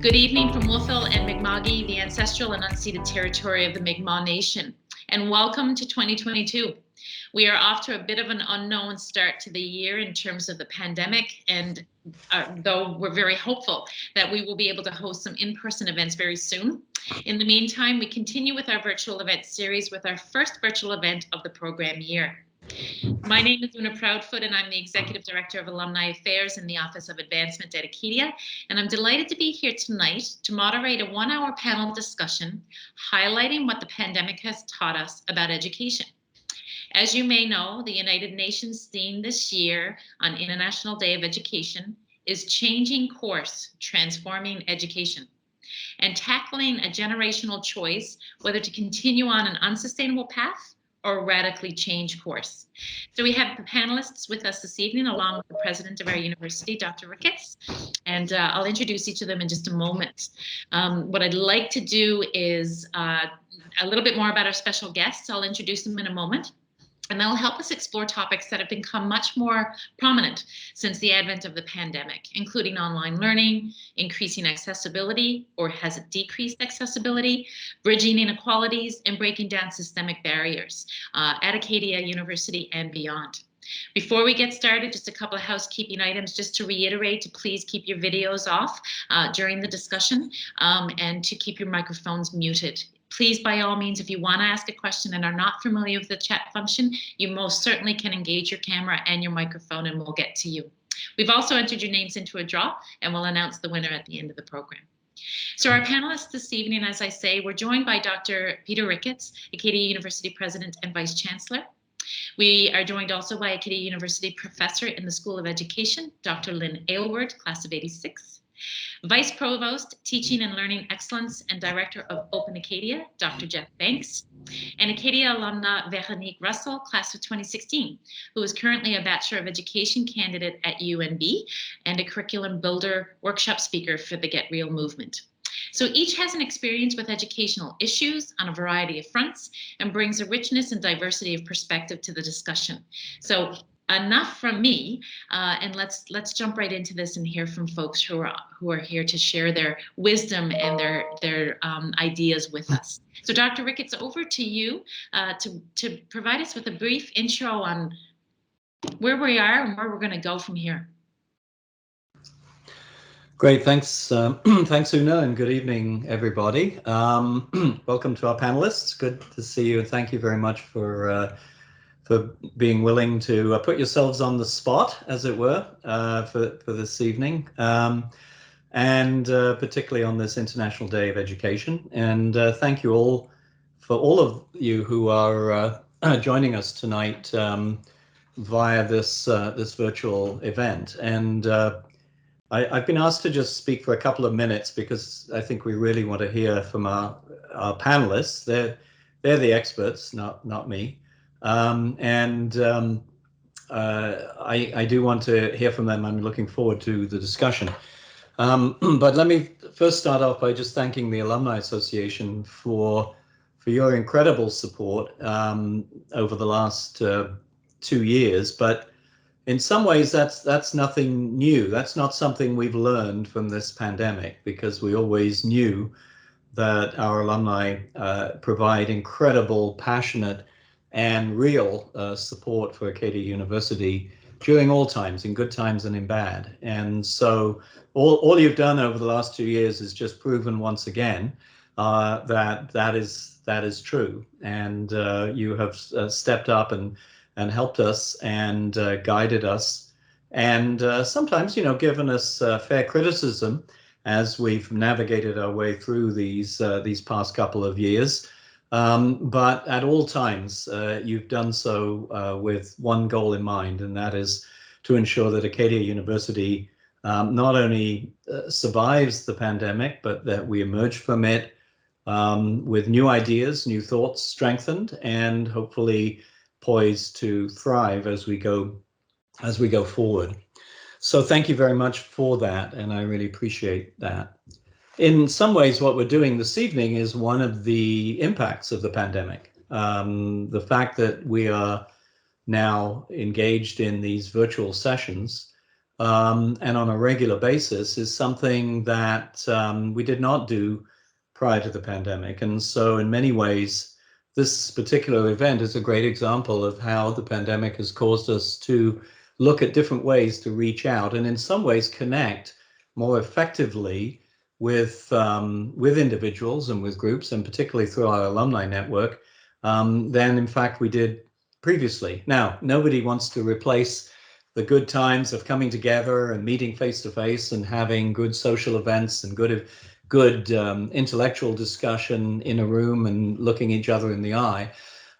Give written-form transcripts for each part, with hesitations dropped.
Good evening from Wolfville and Mi'kma'ki, the ancestral and unceded territory of the Mi'kmaq Nation, and welcome to 2022. We are off to a bit of an unknown start to the year in terms of the pandemic, and though we're very hopeful that we will be able to host some in-person events very soon. In the meantime, we continue with our virtual event series with our first virtual event of the program year. My name is Una Proudfoot, and I'm the Executive Director of Alumni Affairs in the Office of Advancement at Acadia, and I'm delighted to be here tonight to moderate a one-hour panel discussion highlighting what the pandemic has taught us about education. As you may know, the United Nations theme this year on International Day of Education is Changing Course, Transforming Education, and tackling a generational choice whether to continue on an unsustainable path or radically change course. So we have the panelists with us this evening, along with the president of our university, Dr. Ricketts, and I'll introduce each of them in just a moment. What I'd like to do is a little bit more about our special guests. I'll introduce them in a moment, and they'll help us explore topics that have become much more prominent since the advent of the pandemic, including online learning, increasing accessibility, or has it decreased accessibility, bridging inequalities, and breaking down systemic barriers at Acadia University and beyond. Before we get started, just a couple of housekeeping items just to reiterate to please keep your videos off during the discussion and to keep your microphones muted. Please, by all means, if you want to ask a question and are not familiar with the chat function, you most certainly can engage your camera and your microphone and we'll get to you. We've also entered your names into a draw and we'll announce the winner at the end of the program. So our panelists this evening, as I say, we're joined by Dr. Peter Ricketts, Acadia University President and Vice Chancellor. We are joined also by Acadia University Professor in the School of Education, Dr. Lynn Elward, class of '86. Vice Provost, Teaching and Learning Excellence and Director of Open Acadia, Dr. Jeff Banks, and Acadia alumna Veronica Russell, class of 2016, who is currently a Bachelor of Education candidate at UNB and a curriculum builder workshop speaker for the Get Real movement. So each has an experience with educational issues on a variety of fronts and brings a richness and diversity of perspective to the discussion. So enough from me, and let's jump right into this and hear from folks who are here to share their wisdom and their ideas with us. So Dr. Ricketts, over to you to provide us with a brief intro on where we are and where we're going to go from here. Great, thanks, thanks Una, and good evening, everybody. Welcome to our panelists. Good to see you, and thank you very much for being willing to put yourselves on the spot, as it were, for this evening, and particularly on this International Day of Education. And thank you all for all of you who are joining us tonight via this virtual event. And I've been asked to just speak for a couple of minutes because I think we really want to hear from our panelists. They're the experts, not me. I do want to hear from them. I'm looking forward to the discussion. But let me first start off by just thanking the Alumni Association for your incredible support over the last 2 years. But in some ways, that's nothing new. That's not something we've learned from this pandemic, because we always knew that our alumni provide incredible, passionate, and real support for Acadia University during all times, in good times and in bad. And so all you've done over the last 2 years is just proven once again that is true. And you have stepped up and helped us and guided us, and sometimes, given us fair criticism as we've navigated our way through these past couple of years. But at all times, you've done so with one goal in mind, and that is to ensure that Acadia University not only survives the pandemic, but that we emerge from it with new ideas, new thoughts, strengthened, and hopefully poised to thrive as we go forward. So thank you very much for that, and I really appreciate that. In some ways, what we're doing this evening is one of the impacts of the pandemic. The fact that we are now engaged in these virtual sessions and on a regular basis is something that we did not do prior to the pandemic. And so in many ways, this particular event is a great example of how the pandemic has caused us to look at different ways to reach out and in some ways connect more effectively with individuals and with groups, and particularly through our alumni network, than in fact we did previously. Now, nobody wants to replace the good times of coming together and meeting face to face and having good social events and good intellectual discussion in a room and looking each other in the eye.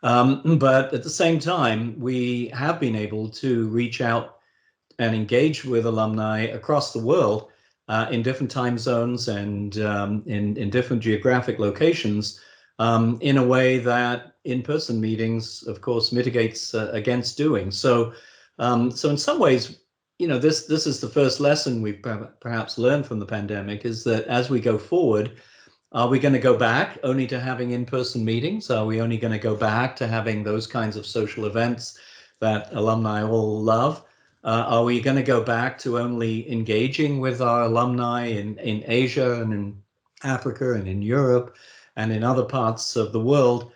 But at the same time, we have been able to reach out and engage with alumni across the world in different time zones and in different geographic locations in a way that in-person meetings, of course, mitigates against doing. So in some ways, this is the first lesson we've perhaps learned from the pandemic, is that as we go forward, are we going to go back only to having in-person meetings? Are we only going to go back to having those kinds of social events that alumni all love? Are we going to go back to only engaging with our alumni in Asia and in Africa and in Europe and in other parts of the world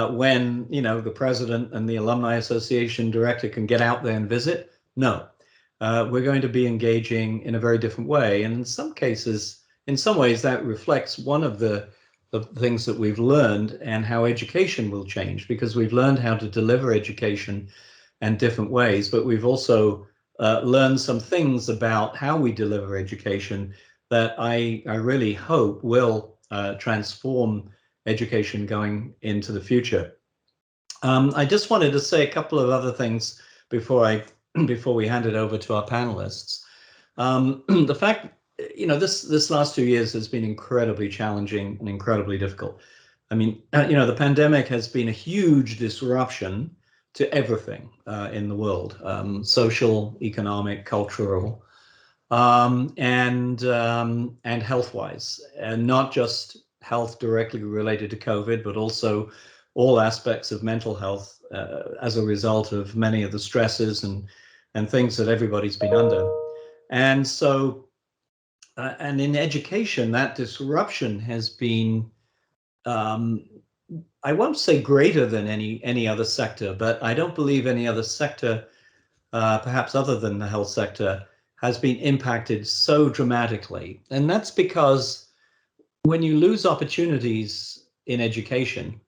when, the president and the Alumni Association director can get out there and visit? No. We're going to be engaging in a very different way. And in some cases, in some ways, that reflects one of the things that we've learned and how education will change, because we've learned how to deliver education in different ways, but we've also learned some things about how we deliver education that I really hope will transform education going into the future. I just wanted to say a couple of other things before we hand it over to our panelists. The fact, this last 2 years has been incredibly challenging and incredibly difficult. I mean, the pandemic has been a huge disruption to everything in the world, social, economic, cultural, and health-wise, and not just health directly related to COVID, but also all aspects of mental health as a result of many of the stresses and things that everybody's been under. And so, and in education, that disruption has been, I won't say greater than any other sector, but I don't believe any other sector, perhaps other than the health sector, has been impacted so dramatically. And that's because when you lose opportunities in education,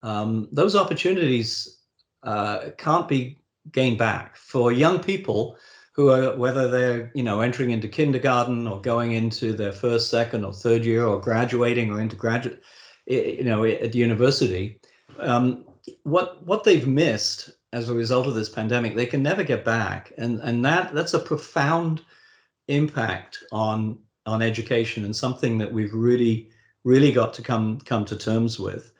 those opportunities can't be gained back. For young people who are, whether they're entering into kindergarten or going into their first, second, or third year, or graduating or into graduate, at university, what they've missed as a result of this pandemic, they can never get back, and that's a profound impact on education, and something that we've really got to come to terms with.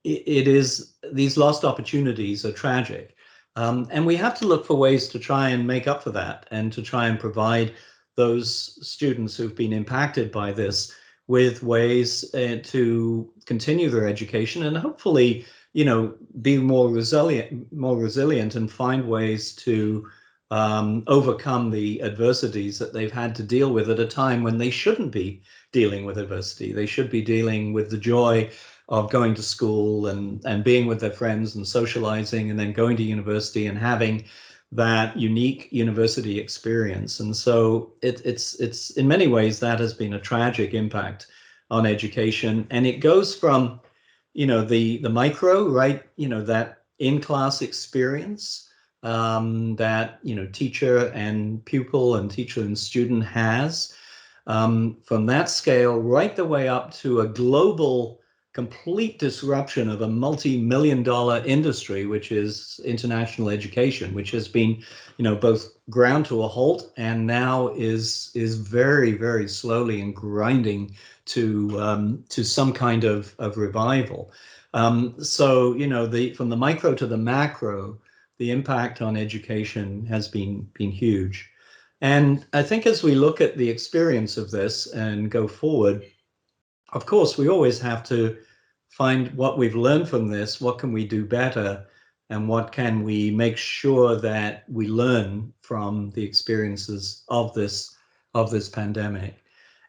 It is, these lost opportunities are tragic, and we have to look for ways to try and make up for that, and to try and provide those students who've been impacted by this with ways to continue their education, and hopefully, be more resilient and find ways to overcome the adversities that they've had to deal with at a time when they shouldn't be dealing with adversity. They should be dealing with the joy of going to school and being with their friends and socializing, and then going to university and having that unique university experience. And so it's in many ways that has been a tragic impact on education. And it goes from, the micro, right? That in-class experience that, teacher and pupil and teacher and student has, from that scale right the way up to a global complete disruption of a multi-million-dollar industry, which is international education, which has been, both ground to a halt and now is very, very slowly and grinding to some kind of revival. So, from the micro to the macro, the impact on education has been huge. And I think as we look at the experience of this and go forward, of course, we always have to find what we've learned from this. What can we do better and what can we make sure that we learn from the experiences of this pandemic.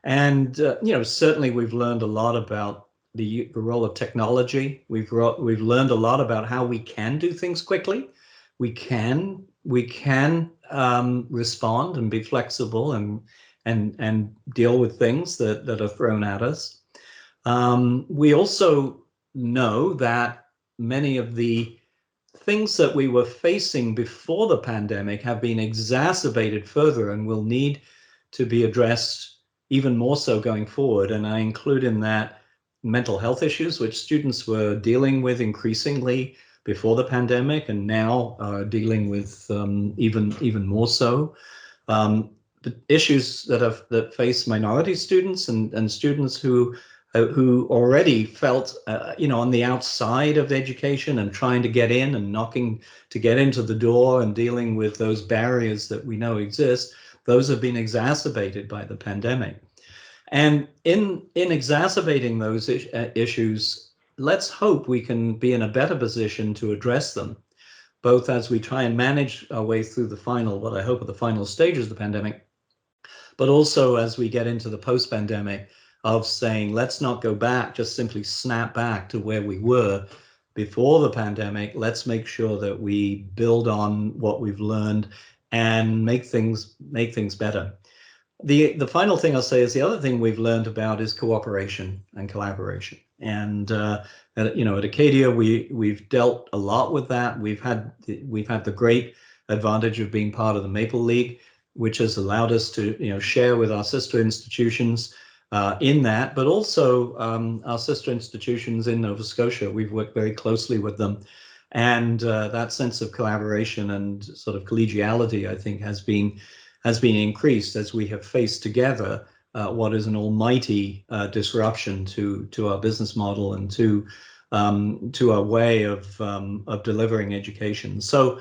And certainly we've learned a lot about the role of technology. We've learned a lot about how we can do things quickly. We can respond and be flexible and deal with things that are thrown at us. We also know that many of the things that we were facing before the pandemic have been exacerbated further and will need to be addressed even more so going forward. And I include in that mental health issues, which students were dealing with increasingly before the pandemic and now are dealing with even more so. The issues that face minority students and students who already felt on the outside of education and trying to get in and knocking to get into the door and dealing with those barriers that we know exist. Those have been exacerbated by the pandemic. And in exacerbating those issues, let's hope we can be in a better position to address them, both as we try and manage our way through what I hope are the final stages of the pandemic, but also as we get into the post-pandemic of saying, let's not go back, just simply snap back to where we were before the pandemic. Let's make sure that we build on what we've learned and make things better. The final thing I'll say is the other thing we've learned about is cooperation and collaboration. And at Acadia, we've dealt a lot with that. We've had the great advantage of being part of the Maple League, which has allowed us to share with our sister institutions in that, but also our sister institutions in Nova Scotia. We've worked very closely with them, and that sense of collaboration and sort of collegiality, I think, has been increased as we have faced together what is an almighty disruption to our business model and to our way of delivering education. So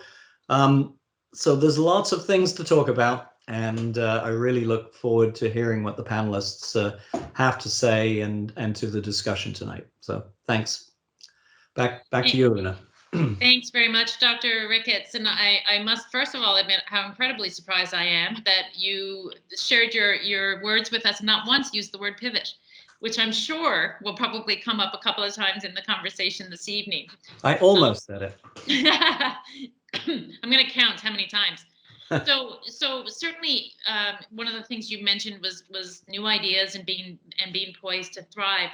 there's lots of things to talk about. And I really look forward to hearing what the panelists have to say and to the discussion tonight. So thanks. Back to you, Una. Thanks very much, Dr. Ricketts. And I must first of all admit how incredibly surprised I am that you shared your words with us, not once used the word pivot, which I'm sure will probably come up a couple of times in the conversation this evening. I almost said it. I'm going to count how many times. So certainly one of the things you mentioned was new ideas and being poised to thrive.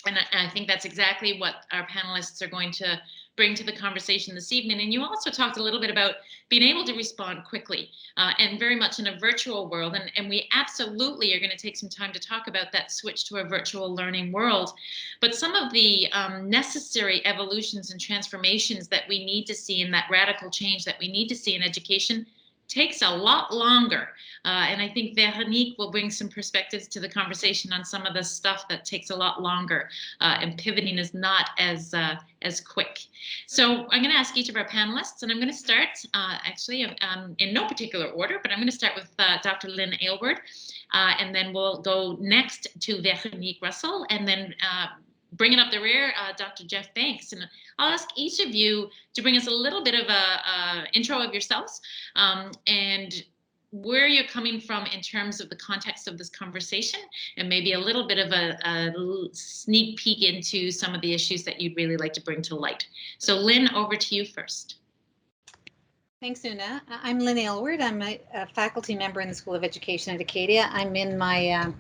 And I think that's exactly what our panelists are going to bring to the conversation this evening. And you also talked a little bit about being able to respond quickly and very much in a virtual world. And we absolutely are going to take some time to talk about that switch to a virtual learning world. But some of the necessary evolutions and transformations that we need to see in that radical change that we need to see in education takes a lot longer. And I think Veronique will bring some perspectives to the conversation on some of the stuff that takes a lot longer and pivoting is not as quick. So I'm going to ask each of our panelists, and I'm going to start actually in no particular order, but I'm going to start with Dr. Lynn Elward, and then we'll go next to Veronica Russell, and then bringing up the rear, Dr. Jeff Banks. And I'll ask each of you to bring us a little bit of a intro of yourselves and where you're coming from in terms of the context of this conversation, and maybe a little bit of a sneak peek into some of the issues that you'd really like to bring to light. So Lynn, over to you first. Thanks, Una. I'm Lynn Elward. I'm a faculty member in the School of Education at Acadia. I'm in my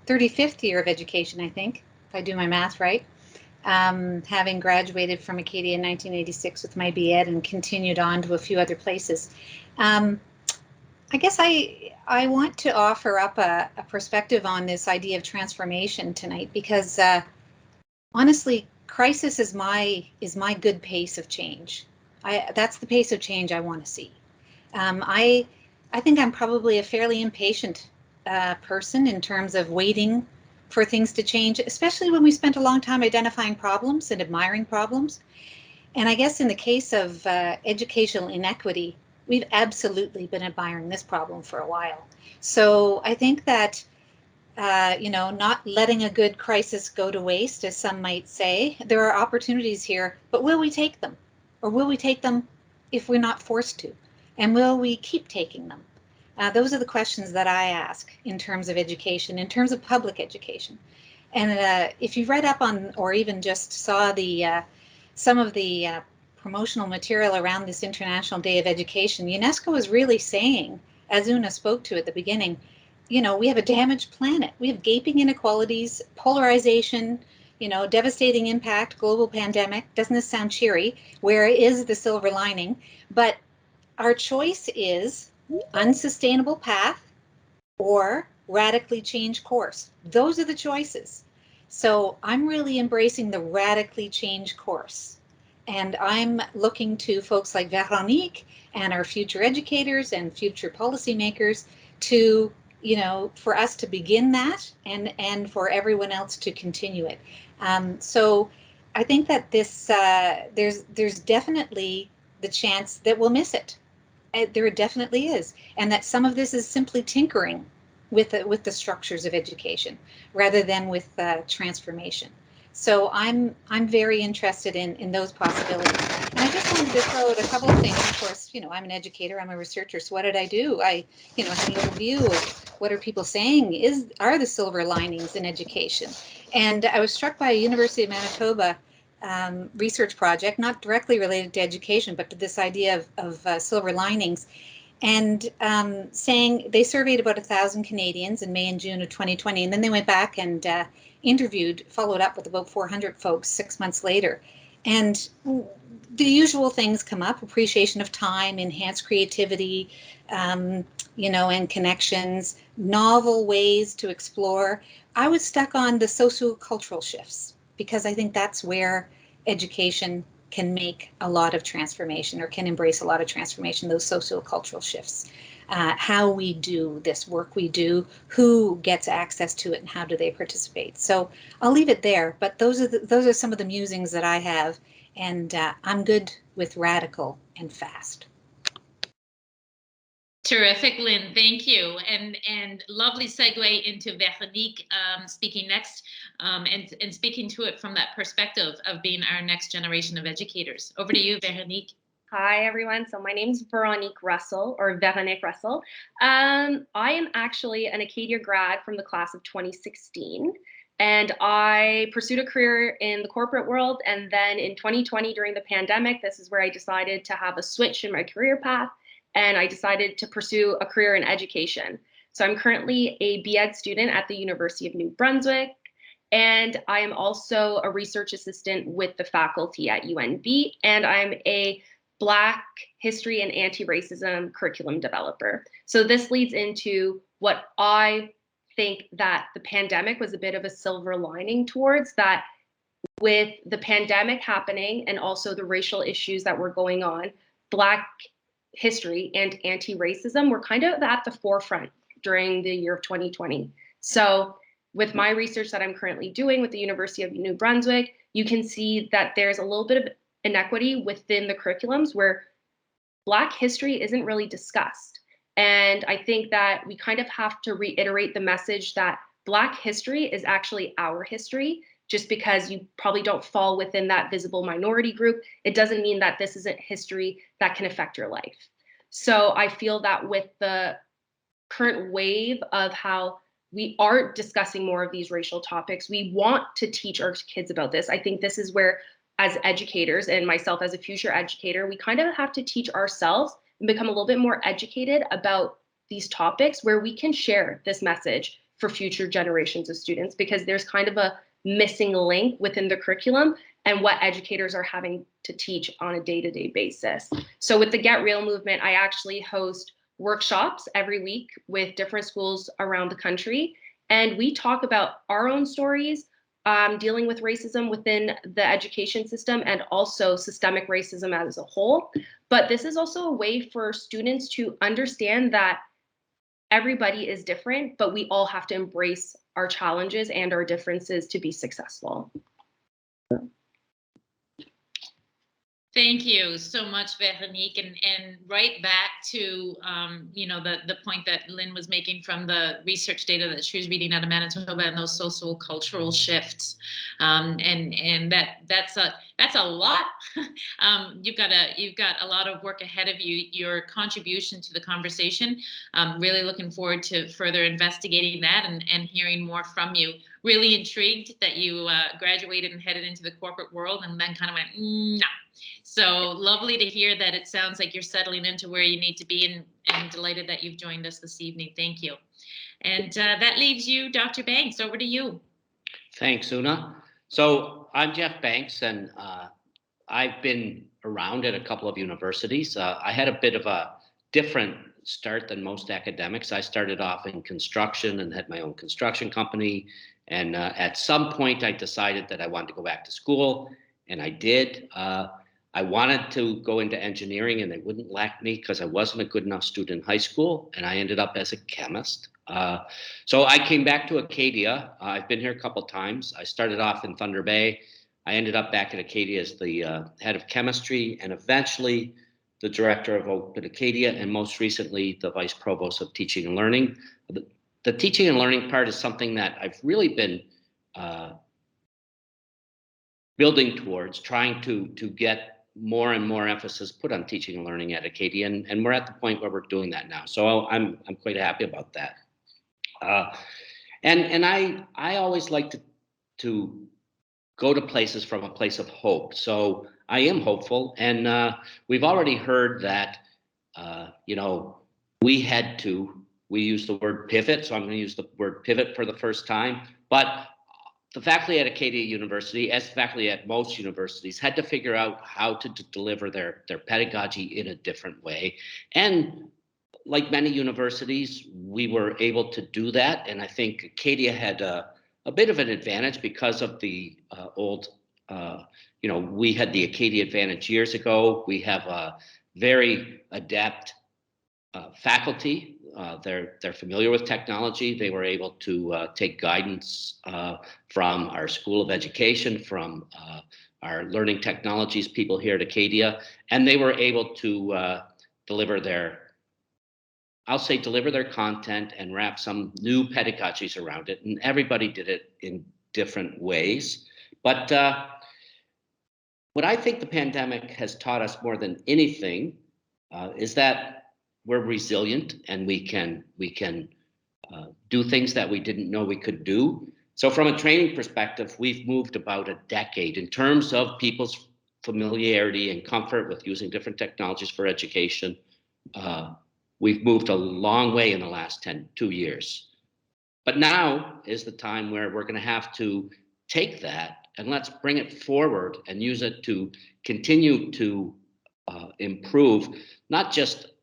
35th year of education, I think, if I do my math right. Having graduated from Acadia in 1986 with my B.Ed and continued on to a few other places. I guess I want to offer up a perspective on this idea of transformation tonight because honestly, crisis is my good pace of change. That's the pace of change I want to see. I think I'm probably a fairly impatient person in terms of waiting for things to change, especially when we spent a long time identifying problems and admiring problems. And I guess in the case of educational inequity, we've absolutely been admiring this problem for a while. So I think that, not letting a good crisis go to waste, as some might say, there are opportunities here, but will we take them? or will we take them if we're not forced to? And will we keep taking them? Those are the questions that I ask in terms of education, in terms of public education. And if you read up on, or even just saw the some of the promotional material around this International Day of Education, UNESCO is really saying, as Una spoke to at the beginning, you know, we have a damaged planet. We have gaping inequalities, polarization, you know, devastating impact, global pandemic. Doesn't this sound cheery? Where is the silver lining? But our choice is unsustainable path or radically change course. Those are the choices. So I'm really embracing the radically change course. And I'm looking to folks like Veronique and our future educators and future policymakers to, you know, for us to begin that and for everyone else to continue it. So I think that this there's definitely the chance that we'll miss it. There definitely is, and that some of this is simply tinkering with the structures of education rather than with transformation. So I'm very interested in those possibilities. And I just wanted to throw out a couple of things. Of course, you know, I'm an educator, I'm a researcher. So what did I do? I, you know, had a little view of what are people saying are the silver linings in education. And I was struck by a University of Manitoba research project, not directly related to education, but to this idea of silver linings, and saying they surveyed about 1,000 Canadians in May and June of 2020, and then they went back and followed up with about 400 folks 6 months later. And the usual things come up: appreciation of time, enhanced creativity, you know, and connections, novel ways to explore. I was stuck on the sociocultural shifts, because I think that's where education can make a lot of transformation, or can embrace a lot of transformation, those sociocultural shifts. How we do this work we do, who gets access to it, and how do they participate. So I'll leave it there, but those are some of the musings that I have, and I'm good with radical and fast. Terrific, Lynn. Thank you. And lovely segue into Veronique speaking next, and speaking to it from that perspective of being our next generation of educators. Over to you, Veronique. Hi, everyone. So my name's Veronica Russell, or Veronica Russell. I am actually an Acadia grad from the class of 2016. And I pursued a career in the corporate world. And then in 2020, during the pandemic, this is where I decided to have a switch in my career path. And I decided to pursue a career in education. So I'm currently a B.Ed student at the University of New Brunswick, and I am also a research assistant with the faculty at UNB, and I'm a Black history and anti-racism curriculum developer. So this leads into what I think that the pandemic was a bit of a silver lining towards, that with the pandemic happening and also the racial issues that were going on, Black history and anti-racism were kind of at the forefront during the year of 2020. So with my research that I'm currently doing with the University of New Brunswick, you can see that there's a little bit of inequity within the curriculums where Black history isn't really discussed. And I think that we kind of have to reiterate the message that Black history is actually our history. Just because you probably don't fall within that visible minority group, it doesn't mean that this isn't history that can affect your life. So I feel that with the current wave of how we are discussing more of these racial topics, we want to teach our kids about this. I think this is where, as educators, and myself as a future educator, we kind of have to teach ourselves and become a little bit more educated about these topics, where we can share this message for future generations of students, because there's kind of a missing link within the curriculum and what educators are having to teach on a day-to-day basis. So with the Get Real movement, I actually host workshops every week with different schools around the country. And we talk about our own stories, dealing with racism within the education system and also systemic racism as a whole. But this is also a way for students to understand that everybody is different, but we all have to embrace our challenges and our differences to be successful. Thank you so much, Veronique, and right back to the point that Lynn was making from the research data that she was reading out of Manitoba and those social cultural shifts, and that's a lot. You've got a lot of work ahead of you. Your contribution to the conversation. Really looking forward to further investigating that and hearing more from you. Really intrigued that you graduated and headed into the corporate world and then kind of went, no. So lovely to hear that it sounds like you're settling into where you need to be, and delighted that you've joined us this evening. Thank you. And that leaves you, Dr. Banks, over to you. Thanks, Una. So I'm Jeff Banks, and I've been around at a couple of universities. I had a bit of a different start than most academics. I started off in construction and had my own construction company. And at some point, I decided that I wanted to go back to school, and I did. I wanted to go into engineering, and they wouldn't let me because I wasn't a good enough student in high school, and I ended up as a chemist. So I came back to Acadia. I've been here a couple of times. I started off in Thunder Bay. I ended up back at Acadia as the head of chemistry, and eventually the director of Open Acadia, and most recently the vice provost of teaching and learning. The teaching and learning part is something that I've really been building towards, trying to get more and more emphasis put on teaching and learning at Acadia, and we're at the point where we're doing that now. So I'm quite happy about that. And I always like to go to places from a place of hope. So I am hopeful, and we've already heard that we use the word pivot. So I'm going to use the word pivot for the first time, but the faculty at Acadia University, as faculty at most universities, had to figure out how to deliver their pedagogy in a different way. And like many universities, we were able to do that. And I think Acadia had a bit of an advantage because of the we had the Acadia advantage years ago. We have a very adept faculty. They're familiar with technology. They were able to take guidance from our School of Education, from our learning technologies people here at Acadia, and they were able to deliver their content and wrap some new pedagogies around it. And everybody did it in different ways. But what I think the pandemic has taught us more than anything is that we're resilient, and we can do things that we didn't know we could do. So from a training perspective, we've moved about a decade in terms of people's familiarity and comfort with using different technologies for education. We've moved a long way in the last 2 years. But now is the time where we're going to have to take that and let's bring it forward and use it to continue to improve, not just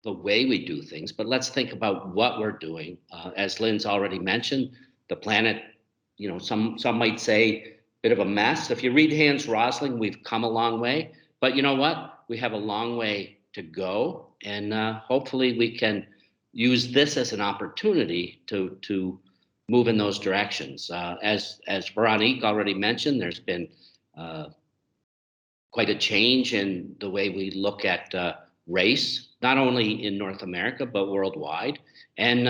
the way we do things, but let's think about what we're doing. As Lynn's already mentioned, the planet, some might say a bit of a mess. If you read Hans Rosling, we've come a long way, but you know what? We have a long way to go, and hopefully we can use this as an opportunity to move in those directions. As Veronique already mentioned, there's been quite a change in the way we look at race, not only in North America, but worldwide. And,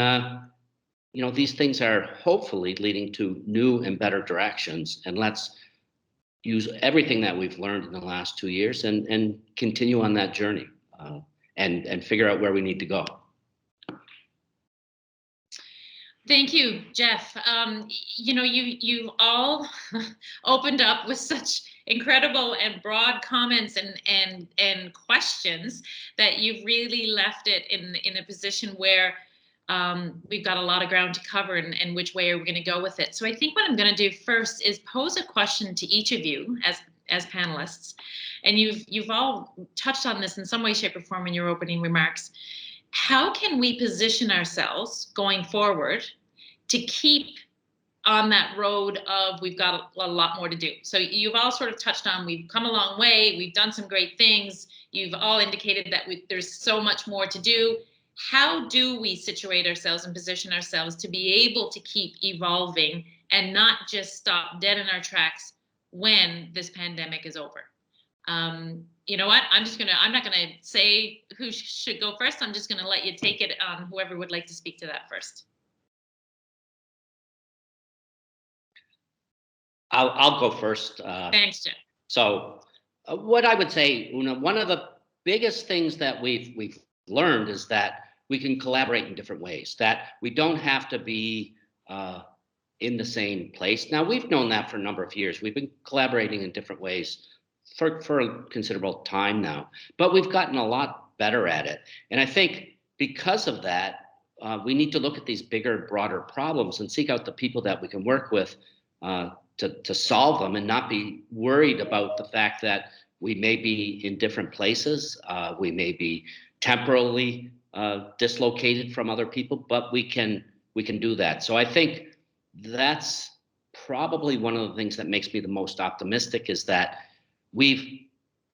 these things are hopefully leading to new and better directions. And let's use everything that we've learned in the last 2 years and continue on that journey and figure out where we need to go. Thank you, Jeff. You all opened up with such incredible and broad comments and questions that you've really left it in a position where we've got a lot of ground to cover, and which way are we going to go with it. So I think what I'm going to do first is pose a question to each of you as panelists, and you've all touched on this in some way, shape, or form in your opening remarks. How can we position ourselves going forward to keep on that road of we've got a lot more to do? So you've all sort of touched on we've come a long way, we've done some great things. You've all indicated that there's so much more to do. How do we situate ourselves and position ourselves to be able to keep evolving and not just stop dead in our tracks when this pandemic is over? you know what? I'm not gonna say who should go first. I'm just gonna let you take it. Whoever would like to speak to that first. I'll go first. Thanks, Jeff. So what I would say, Una, one of the biggest things that we've learned is that we can collaborate in different ways, that we don't have to be in the same place. Now, we've known that for a number of years. We've been collaborating in different ways for a considerable time now, but we've gotten a lot better at it. And I think because of that, we need to look at these bigger, broader problems and seek out the people that we can work with to solve them, and not be worried about the fact that we may be in different places, we may be temporarily dislocated from other people, but we can do that. So I think that's probably one of the things that makes me the most optimistic, is that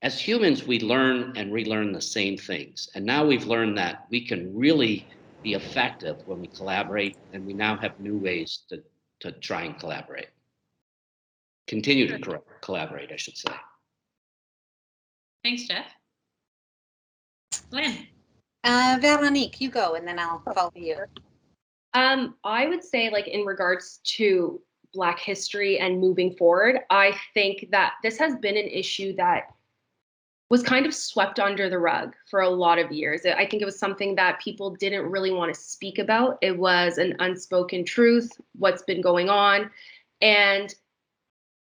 as humans, we learn and relearn the same things. And now we've learned that we can really be effective when we collaborate, and we now have new ways to try and collaborate. Continue to collaborate, I should say. Thanks, Jeff. Lynn. Veronique, you go, and then I'll follow you. I would say, like, in regards to Black history and moving forward, I think that this has been an issue that was kind of swept under the rug for a lot of years. I think it was something that people didn't really want to speak about. It was an unspoken truth, what's been going on. And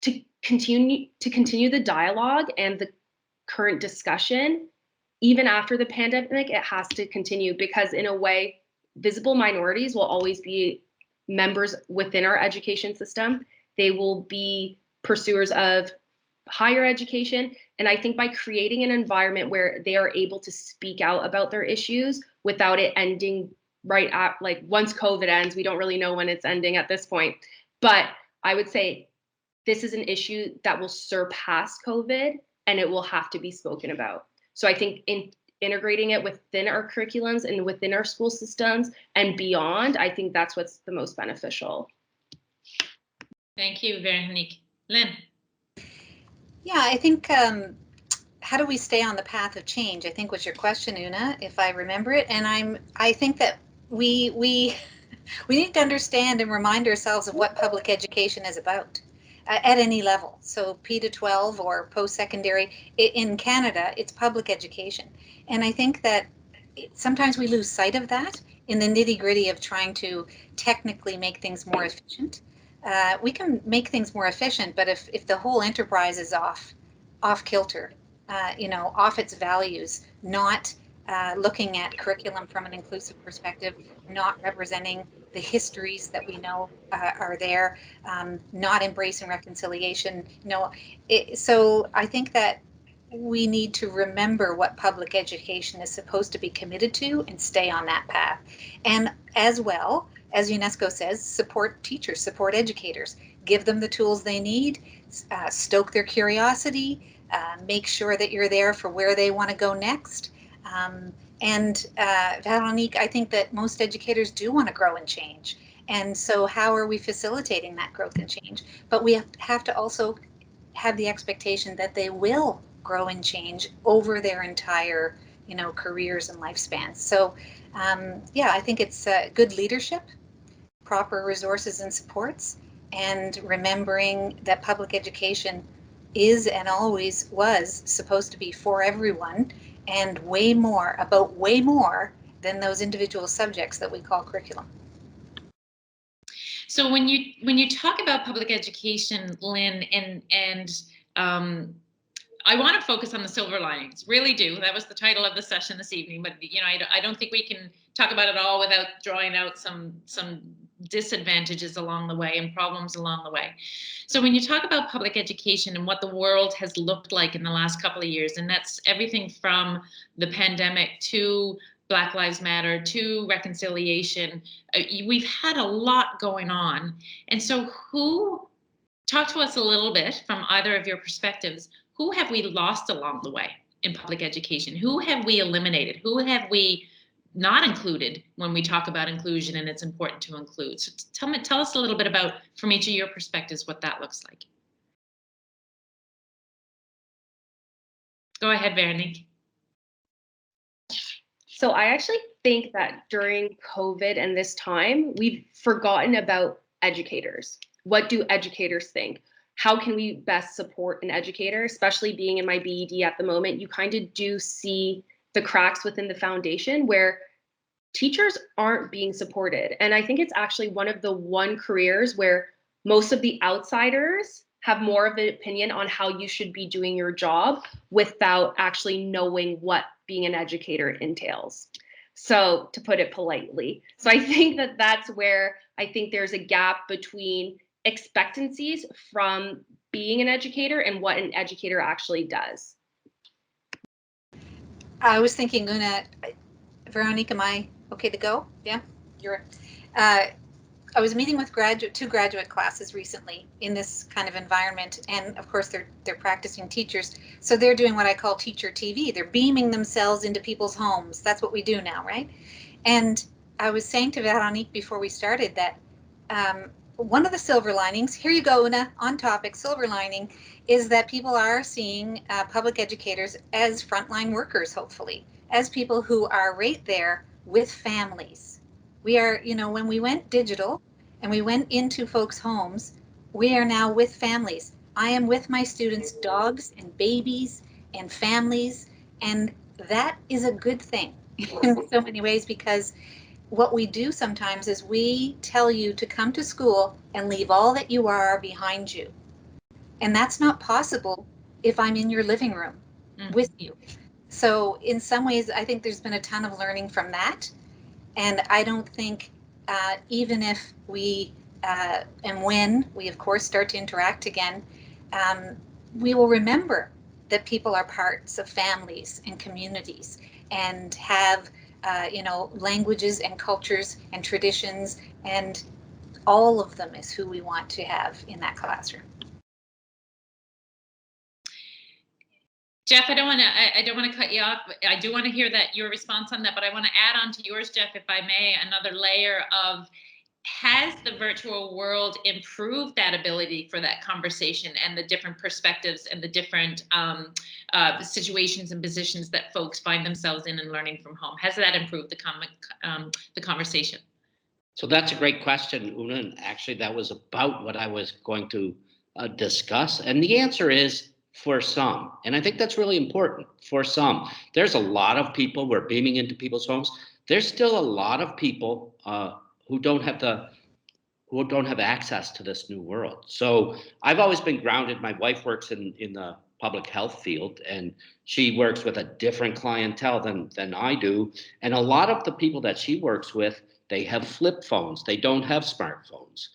to continue the dialogue and the current discussion, even after the pandemic, it has to continue, because in a way, visible minorities will always be members within our education system. They will be pursuers of higher education. And I think by creating an environment where they are able to speak out about their issues without it ending right at, like, once COVID ends, we don't really know when it's ending at this point. But I would say this is an issue that will surpass COVID, and it will have to be spoken about. So I think in integrating it within our curriculums and within our school systems and beyond, I think that's what's the most beneficial. Thank you, Veronique. Lynn. Yeah, I think how do we stay on the path of change, I think was your question, Una, if I remember it. And I think that we need to understand and remind ourselves of what public education is about at any level. So P to 12 or post-secondary, in Canada, it's public education. And I think that sometimes we lose sight of that in the nitty-gritty of trying to technically make things more efficient. We can make things more efficient, but if the whole enterprise is off kilter, off its values, not looking at curriculum from an inclusive perspective, not representing the histories that we know are there, not embracing reconciliation. So I think that we need to remember what public education is supposed to be committed to and stay on that path. And as well, as UNESCO says, support teachers, support educators, give them the tools they need, stoke their curiosity, make sure that you're there for where they want to go next. And Veronique, I think that most educators do want to grow and change. And so how are we facilitating that growth and change? But we have to also have the expectation that they will grow and change over their entire, careers and lifespans. So I think it's good leadership, proper resources and supports, and remembering that public education is and always was supposed to be for everyone, and way more than those individual subjects that we call curriculum. So when you talk about public education, Lynn, and I want to focus on the silver linings, really do. That was the title of the session this evening, but I don't think we can talk about it all without drawing out some disadvantages along the way and problems along the way. So when you talk about public education and what the world has looked like in the last couple of years, and that's everything from the pandemic to Black Lives Matter to reconciliation, we've had a lot going on. And so talk to us a little bit from either of your perspectives. Who have we lost along the way in public education? Who have we eliminated? Who have we not included when we talk about inclusion and it's important to include? So tell us a little bit about, from each of your perspectives, what that looks like. Go ahead, Veronique. So I actually think that during COVID and this time, we've forgotten about educators. What do educators think? How can we best support an educator, especially being in my BED at the moment? You kind of do see the cracks within the foundation where teachers aren't being supported. And I think it's actually one of the careers where most of the outsiders have more of an opinion on how you should be doing your job without actually knowing what being an educator entails. So to put it politely. So I think that that's where I think there's a gap between expectancies from being an educator and what an educator actually does. I was thinking, Una, Veronique, am I okay to go? Yeah, you're. I was meeting with two graduate classes recently in this kind of environment, and of course they're practicing teachers, so they're doing what I call teacher TV. They're beaming themselves into people's homes. That's what we do now, right? And I was saying to Veronique before we started that one of the silver linings, here you go, Una, on topic, silver lining, is that people are seeing public educators as frontline workers, hopefully, as people who are right there with families. We are, when we went digital and we went into folks' homes, we are now with families. I am with my students' dogs and babies and families, and that is a good thing in so many ways, because what we do sometimes is we tell you to come to school and leave all that you are behind you. And that's not possible if I'm in your living room with you. So in some ways, I think there's been a ton of learning from that. And I don't think even if we and when we, of course, start to interact again, we will remember that people are parts of families and communities and have, languages and cultures and traditions, and all of them is who we want to have in that classroom. Jeff, I don't want to cut you off. I do want to hear your response on that, but I want to add on to yours, Jeff, if I may, another layer of, has the virtual world improved that ability for that conversation and the different perspectives and the different situations and positions that folks find themselves in and learning from home? Has that improved the conversation? So that's a great question, Una, and actually that was about what I was going to discuss. And the answer is, for some, and I think that's really important. For some, there's a lot of people, we're beaming into people's homes. There's still a lot of people who don't have access to this new world. So I've always been grounded. My wife works in the public health field, and she works with a different clientele than I do. And a lot of the people that she works with, they have flip phones. They don't have smartphones.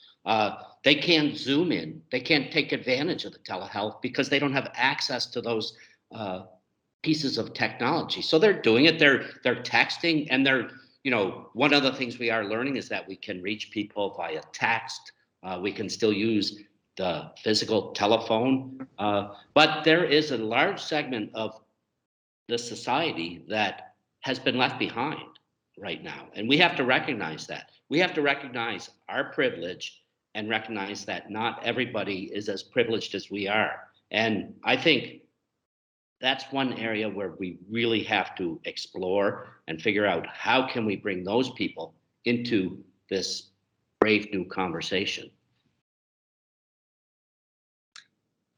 They can't Zoom in. They can't take advantage of the telehealth because they don't have access to those pieces of technology. So they're doing it. They're texting, and they're, one of the things we are learning is that we can reach people via text. We can still use the physical telephone, but there is a large segment of the society that has been left behind right now, and we have to recognize that. We have to recognize our privilege and recognize that not everybody is as privileged as we are. And I think that's one area where we really have to explore and figure out how can we bring those people into this brave new conversation.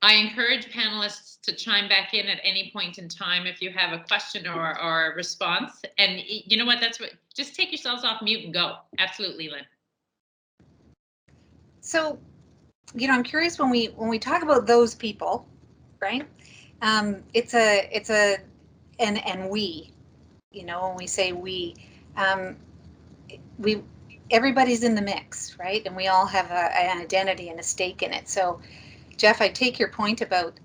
I encourage panelists to chime back in at any point in time if you have a question or a response. And you know what? Just take yourselves off mute and go. Absolutely, Lynn. So, I'm curious when we talk about those people, right? It's and we, when we say we, everybody's in the mix, right? And we all have an identity and a stake in it. So, Jeff, I take your point about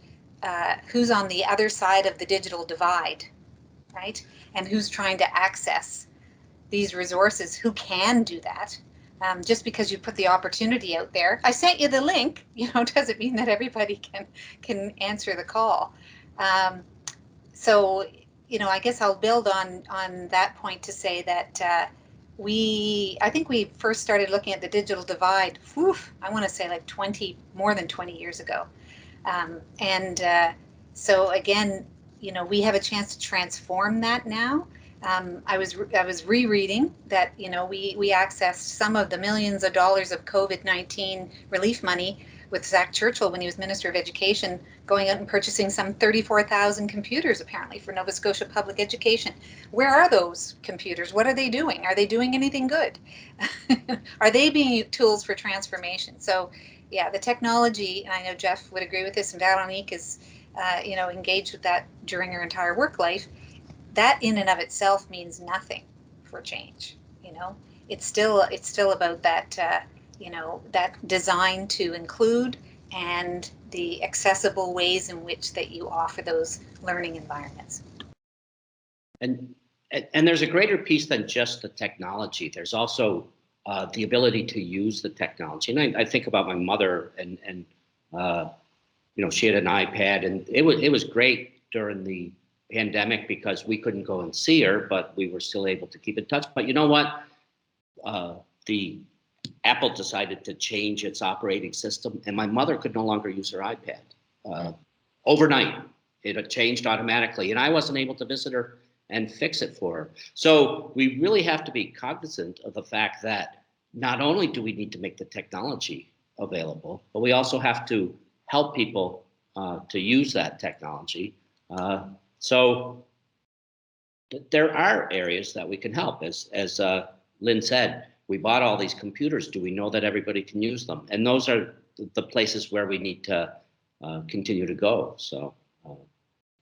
who's on the other side of the digital divide, right? And who's trying to access these resources, who can do that. Just because you put the opportunity out there, I sent you the link, doesn't mean that everybody can answer the call. So, I guess I'll build on that point to say that I think we first started looking at the digital divide, I want to say like more than 20 years ago. So again, we have a chance to transform that now. I was rereading that we accessed some of the millions of dollars of COVID-19 relief money with Zach Churchill when he was Minister of Education, going out and purchasing some 34,000 computers apparently for Nova Scotia public education. Where are those computers? What are they doing? Are they doing anything good? Are they being tools for transformation? So yeah, the technology, and I know Jeff would agree with this, and Veronique is engaged with that during her entire work life. That in and of itself means nothing for change. It's still about that that design to include and the accessible ways in which that you offer those learning environments. And there's a greater piece than just the technology. There's also the ability to use the technology. And I think about my mother, and she had an iPad, and it was great during the pandemic because we couldn't go and see her, but we were still able to keep in touch. But you know what? The Apple decided to change its operating system, and my mother could no longer use her iPad. Overnight, it changed automatically, and I wasn't able to visit her and fix it for her. So we really have to be cognizant of the fact that not only do we need to make the technology available, but we also have to help people to use that technology. So there are areas that we can help. As Lynn said, we bought all these computers. Do we know that everybody can use them? And those are the places where we need to continue to go. So,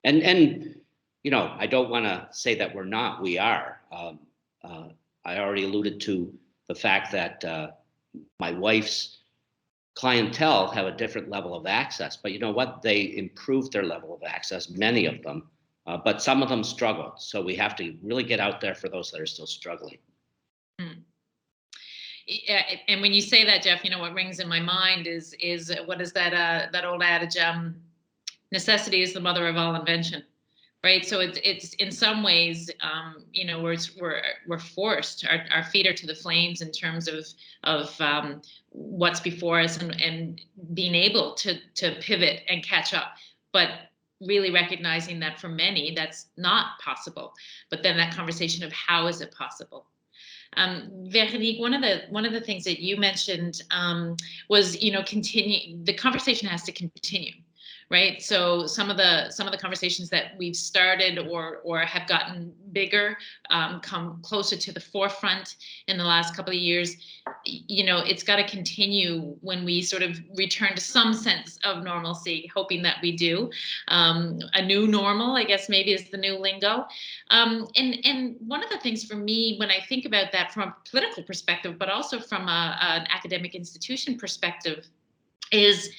I don't want to say that we're not. We are. I already alluded to the fact that my wife's clientele have a different level of access. But you know what? They improved their level of access, many of them. But some of them struggled. So we have to really get out there for those that are still struggling. Yeah, and when you say that, Jeff, what rings in my mind is what is that old adage? Necessity is the mother of all invention, right? So it's in some ways, we're forced. Our feet are to the flames in terms of what's before us, and being able to pivot and catch up, but really recognizing that for many that's not possible. But then that conversation of how is it possible? Veronique, one of the things that you mentioned was, continue. The conversation has to continue, right? So some of the conversations that we've started or have gotten bigger come closer to the forefront in the last couple of years. It's got to continue when we sort of return to some sense of normalcy, hoping that we do. A new normal, I guess, maybe is the new lingo. And one of the things for me, when I think about that from a political perspective, but also from an academic institution perspective, is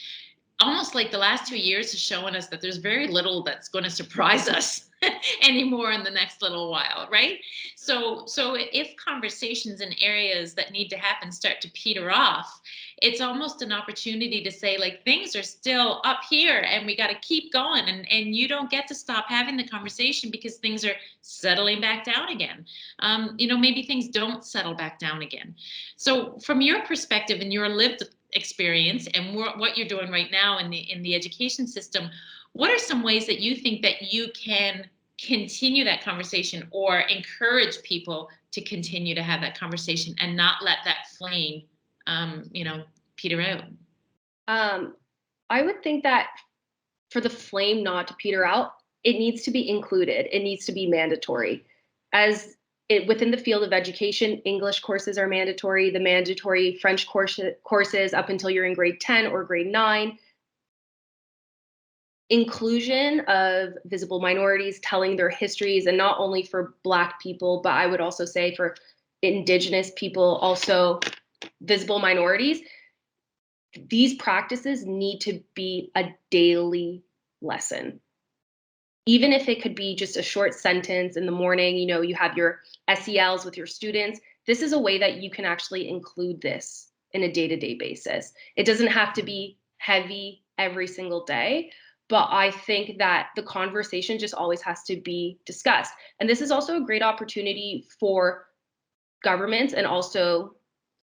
almost like the last 2 years is showing us that there's very little that's going to surprise us anymore in the next little while, right? So if conversations in areas that need to happen start to peter off, it's almost an opportunity to say, like, things are still up here and we got to keep going, and you don't get to stop having the conversation because things are settling back down again. Maybe things don't settle back down again. So from your perspective and your lived experience and what you're doing right now in the education system, what are some ways that you think that you can continue that conversation or encourage people to continue to have that conversation and not let that flame peter out? I would think that for the flame not to peter out, it needs to be included. It needs to be mandatory. Within the field of education, English courses are mandatory. The mandatory French courses up until you're in grade 10 or grade 9. Inclusion of visible minorities, telling their histories, and not only for Black people, but I would also say for Indigenous people, also visible minorities. These practices need to be a daily lesson. Even if it could be just a short sentence in the morning, you have your SELs with your students. This is a way that you can actually include this in a day-to-day basis. It doesn't have to be heavy every single day, but I think that the conversation just always has to be discussed. And this is also a great opportunity for governments and also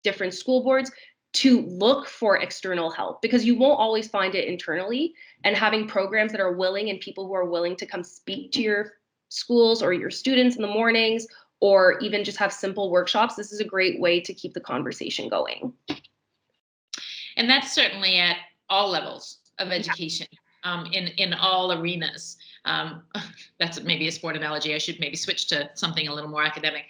different school boards to look for external help, because you won't always find it internally, and having programs that are willing and people who are willing to come speak to your schools or your students in the mornings, or even just have simple workshops, this is a great way to keep the conversation going. And that's certainly at all levels of education, in all arenas. That's maybe a sport analogy. I should maybe switch to something a little more academic.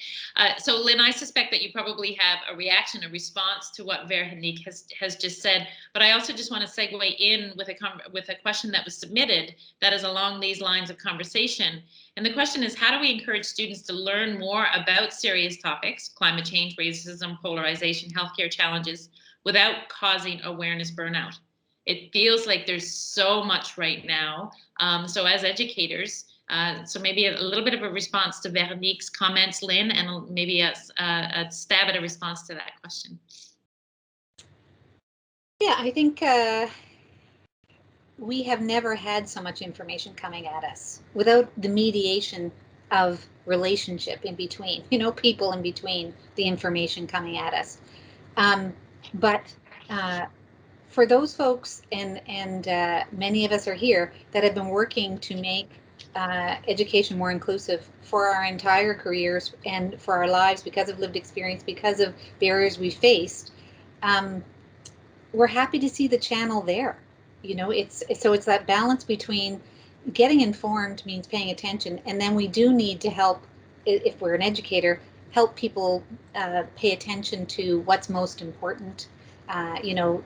So Lynn, I suspect that you probably have a reaction, a response to what Veronique has just said, but I also just want to segue in with a question that was submitted that is along these lines of conversation. And the question is, how do we encourage students to learn more about serious topics, climate change, racism, polarization, healthcare challenges, without causing awareness burnout? It feels like there's so much right now. So as educators, so maybe a little bit of a response to Veronique's comments, Lynn, and maybe a stab at a response to that question. Yeah, I think we have never had so much information coming at us without the mediation of relationship in between, people in between the information coming at us. But for those folks, and many of us are here, that have been working to make education more inclusive for our entire careers and for our lives because of lived experience, because of barriers we faced, we're happy to see the channel there. It's that balance between getting informed means paying attention, and then we do need to help, if we're an educator, help people pay attention to what's most important.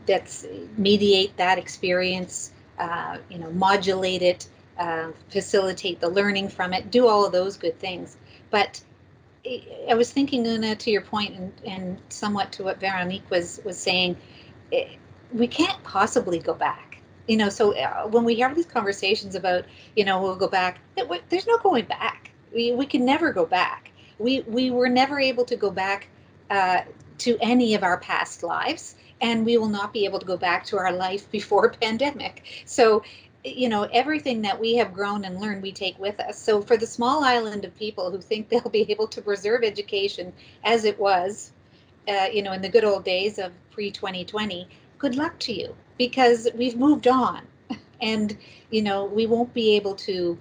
That's mediate that experience, modulate it, facilitate the learning from it, do all of those good things. But I was thinking, Una, to your point, and somewhat to what Veronique was saying, we can't possibly go back. So when we have these conversations about, we'll go back, there's no going back. We can never go back. We were never able to go back to any of our past lives, and we will not be able to go back to our life before pandemic. So, everything that we have grown and learned, we take with us. So for the small island of people who think they'll be able to preserve education as it was, in the good old days of pre-2020, good luck to you, because we've moved on, and, we won't be able to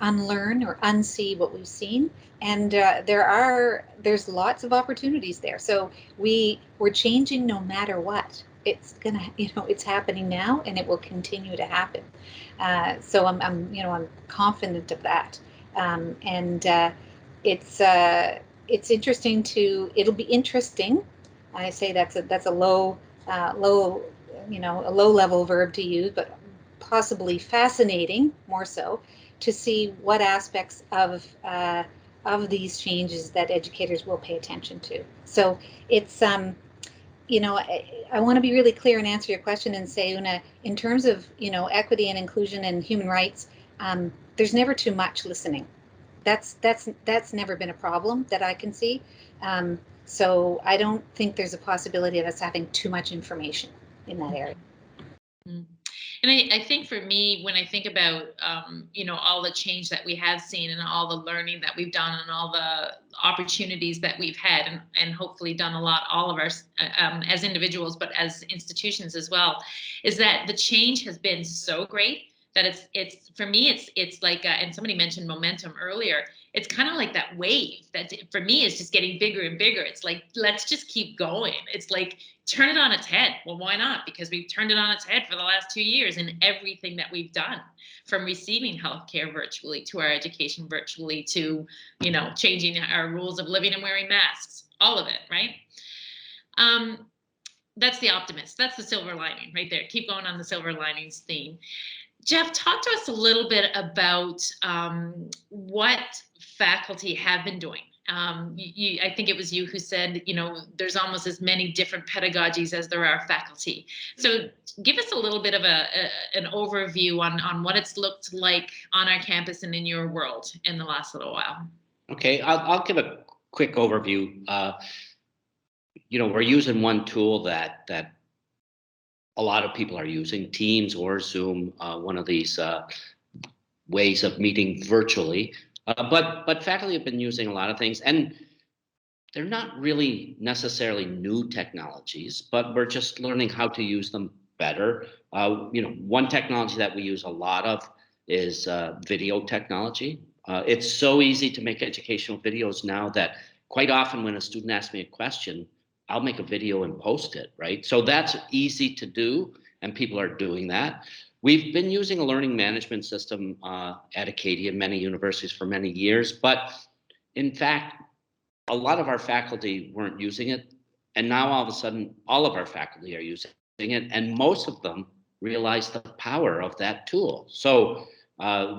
unlearn or unsee what we've seen. And there's lots of opportunities there. So we're changing no matter what. It's gonna, it's happening now, and it will continue to happen. So I'm confident of that. And it's interesting it'll be interesting. I say that's a low level verb to use, but possibly fascinating, more so, to see what aspects of these changes that educators will pay attention to. So it's, I want to be really clear and answer your question and say, Una, in terms of, equity and inclusion and human rights, there's never too much listening. That's never been a problem that I can see. So I don't think there's a possibility of us having too much information in that area. Mm. And I think for me, when I think about, all the change that we have seen and all the learning that we've done and all the opportunities that we've had, and hopefully done a lot, all of us as individuals, but as institutions as well, is that the change has been so great that it's for me, it's like, and somebody mentioned momentum earlier. It's kind of like that wave that for me is just getting bigger and bigger. It's like, let's just keep going. It's like, turn it on its head. Well, why not? Because we've turned it on its head for the last 2 years in everything that we've done, from receiving healthcare virtually to our education virtually to, changing our rules of living and wearing masks, all of it, right? That's the optimist. That's the silver lining right there. Keep going on the silver linings theme. Jeff, talk to us a little bit about what faculty have been doing. I think it was you who said, there's almost as many different pedagogies as there are faculty. So give us a little bit of an overview on what it's looked like on our campus and in your world in the last little while. Okay, I'll give a quick overview. We're using one tool that a lot of people are using, Teams or Zoom, one of these ways of meeting virtually. But faculty have been using a lot of things, and they're not really necessarily new technologies, but we're just learning how to use them better. One technology that we use a lot of is video technology. It's so easy to make educational videos now that quite often when a student asks me a question, I'll make a video and post it, right? So that's easy to do, and people are doing that. We've been using a learning management system at Acadia, many universities for many years, but in fact, a lot of our faculty weren't using it, and now all of a sudden, all of our faculty are using it, and most of them realize the power of that tool. So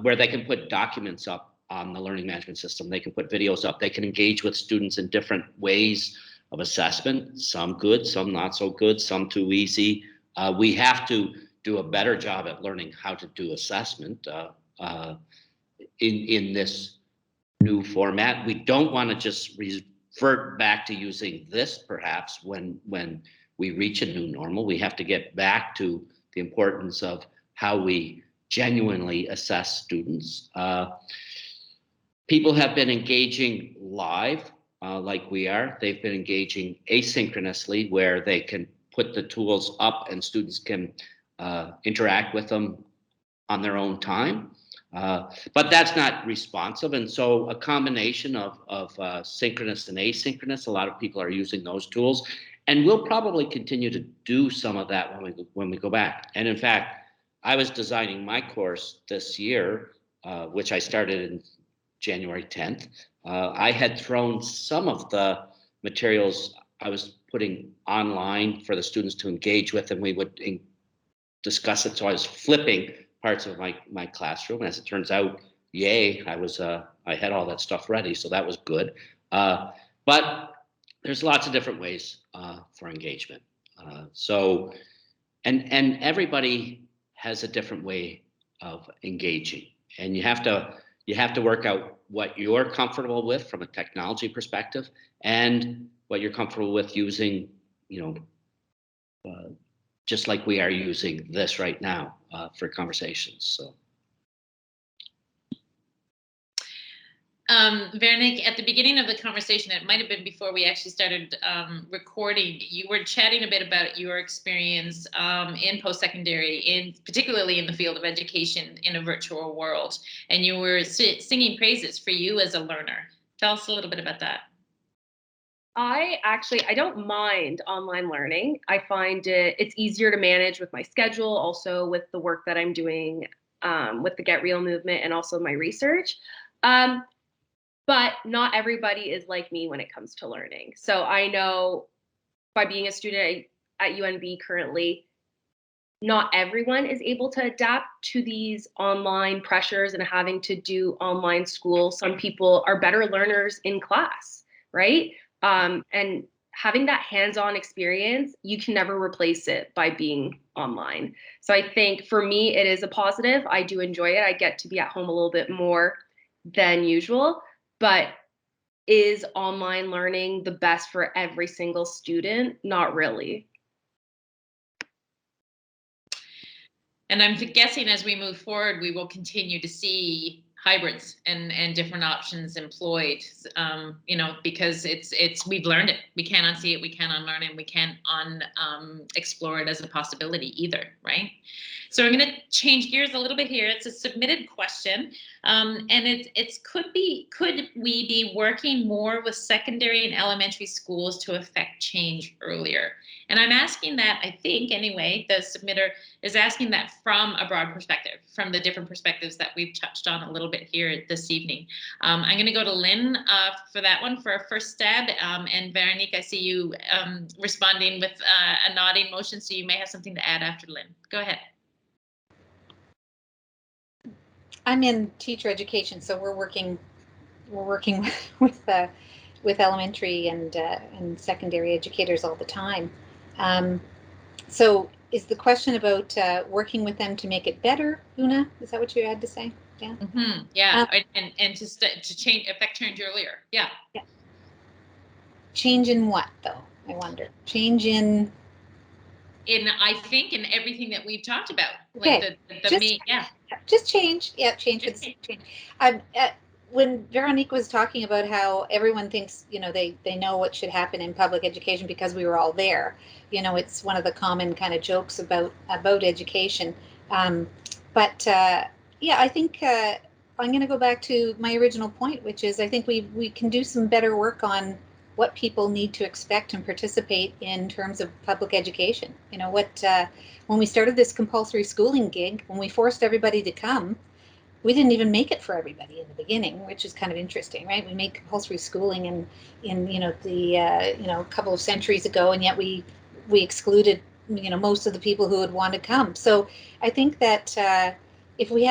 where they can put documents up on the learning management system, they can put videos up, they can engage with students in different ways of assessment, some good, some not so good, some too easy. We have to do a better job at learning how to do assessment in this new format. We don't want to just revert back to using this perhaps when we reach a new normal. We have to get back to the importance of how we genuinely assess students. People have been engaging live like we are. They've been engaging asynchronously where they can put the tools up and students can interact with them on their own time. But that's not responsive. And so a combination of synchronous and asynchronous, a lot of people are using those tools. And we'll probably continue to do some of that when we go back. And in fact, I was designing my course this year, which I started in January 10th. I had thrown some of the materials I was putting online for the students to engage with, and we would discuss it. So I was flipping parts of my classroom. As it turns out, yay, I had all that stuff ready, so that was good. But there's lots of different ways for engagement. And everybody has a different way of engaging, and you have to work out what you're comfortable with from a technology perspective and what you're comfortable with using, just like we are using this right now for conversations. So. Veronica, at the beginning of the conversation, it might have been before we actually started recording, you were chatting a bit about your experience in post-secondary, particularly in the field of education in a virtual world, and you were singing praises for you as a learner. Tell us a little bit about that. I don't mind online learning. I find it's easier to manage with my schedule, also with the work that I'm doing with the Get Real movement and also my research. But not everybody is like me when it comes to learning. So I know by being a student at UNB currently, not everyone is able to adapt to these online pressures and having to do online school. Some people are better learners in class, right? And having that hands-on experience, you can never replace it by being online. So I think for me, it is a positive. I do enjoy it. I get to be at home a little bit more than usual. But is online learning the best for every single student? Not really. And I'm guessing as we move forward, we will continue to see hybrids and different options employed, because we've learned it. We can't unsee it, we can't unlearn it, we can't explore it as a possibility either, right? So I'm going to change gears a little bit here. It's a submitted question, and could we be working more with secondary and elementary schools to affect change earlier? And I'm asking that, I think anyway, the submitter is asking that from a broad perspective, from the different perspectives that we've touched on a little bit here this evening. I'm going to go to Lynn for that one for a first stab, and Veronique, I see you responding with a nodding motion, so you may have something to add after Lynn. Go ahead. I'm in teacher education, so we're working with elementary and secondary educators all the time. So is the question about working with them to make it better, Una? Is that what you had to say? Yeah. Mm-hmm. Yeah, and to change, affect change earlier. Yeah. Yeah. Change in what, though? I wonder. Change in. I think in everything that we've talked about. Okay. Like the main, yeah. Just change. Yeah, change. Just change. when Veronique was talking about how everyone thinks, they know what should happen in public education because we were all there. It's one of the common kind of jokes about education. But yeah, I think I'm going to go back to my original point, which is I think we can do some better work on what people need to expect and participate in terms of public education. When we started this compulsory schooling gig, when we forced everybody to come, we didn't even make it for everybody in the beginning, which is kind of interesting, right? We made compulsory schooling in the couple of centuries ago, and yet we excluded most of the people who would want to come. So I think that if we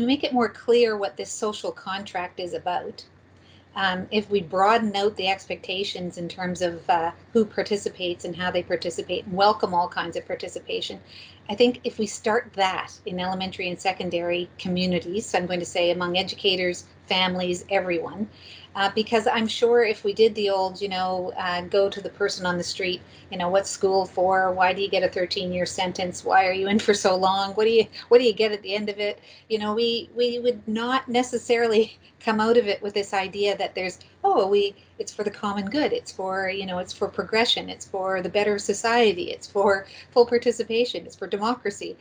make it more clear what this social contract is about, if we broaden out the expectations in terms of who participates and how they participate and welcome all kinds of participation, I think if we start that in elementary and secondary communities, so I'm going to say among educators, families, everyone, because I'm sure if we did the old, go to the person on the street, what's school for? Why do you get a 13-year sentence? Why are you in for so long? What do you get at the end of it? We would not necessarily come out of it with this idea that there's, it's for the common good. It's for, it's for progression. It's for the better society. It's for full participation. It's for democracy.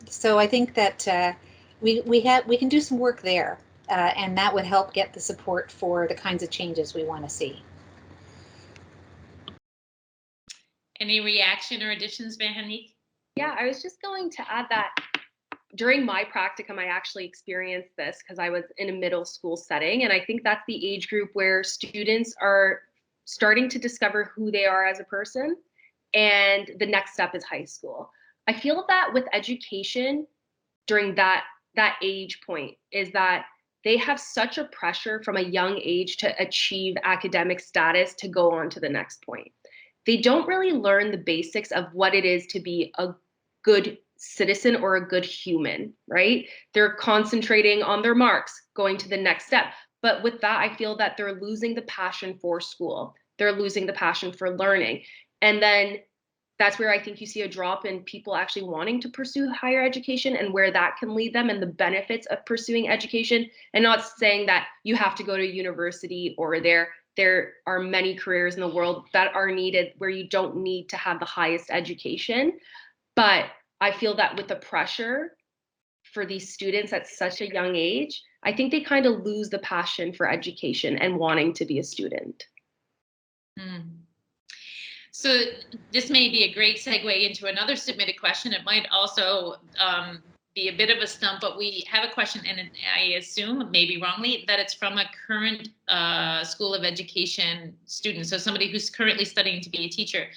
So I think that we can do some work there. And that would help get the support for the kinds of changes we want to see. Any reaction or additions, Veronique? Yeah, I was just going to add that during my practicum, I actually experienced this because I was in a middle school setting. And I think that's the age group where students are starting to discover who they are as a person. And the next step is high school. I feel that with education during that age point is that they have such a pressure from a young age to achieve academic status to go on to the next point. They don't really learn the basics of what it is to be a good citizen or a good human, right? They're concentrating on their marks, going to the next step. But with that, I feel that they're losing the passion for school. They're losing the passion for learning. And then that's where I think you see a drop in people actually wanting to pursue higher education and where that can lead them and the benefits of pursuing education. And not saying that you have to go to university or there are many careers in the world that are needed where you don't need to have the highest education. But I feel that with the pressure for these students at such a young age, I think they kind of lose the passion for education and wanting to be a student. So this may be a great segue into another submitted question. It might also be a bit of a stump, but we have a question, and I assume, maybe wrongly, that it's from a current School of Education student, so somebody who's currently studying to be a teacher.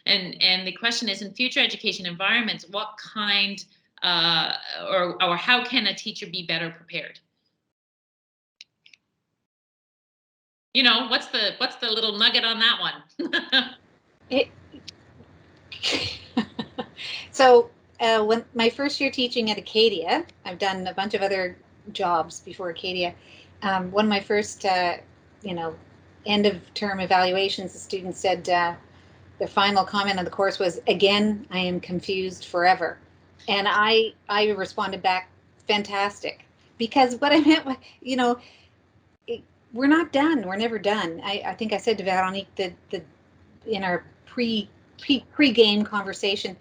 And the question is, in future education environments, what kind or how can a teacher be better prepared? What's the little nugget on that one? So when my first year teaching at Acadia, I've done a bunch of other jobs before Acadia. One of my first, end of term evaluations, the student said their final comment on the course was, "Again, I am confused forever." And I responded back, "Fantastic," because what I meant was, we're not done. We're never done. I think I said to Veronique that in our pre-game conversation,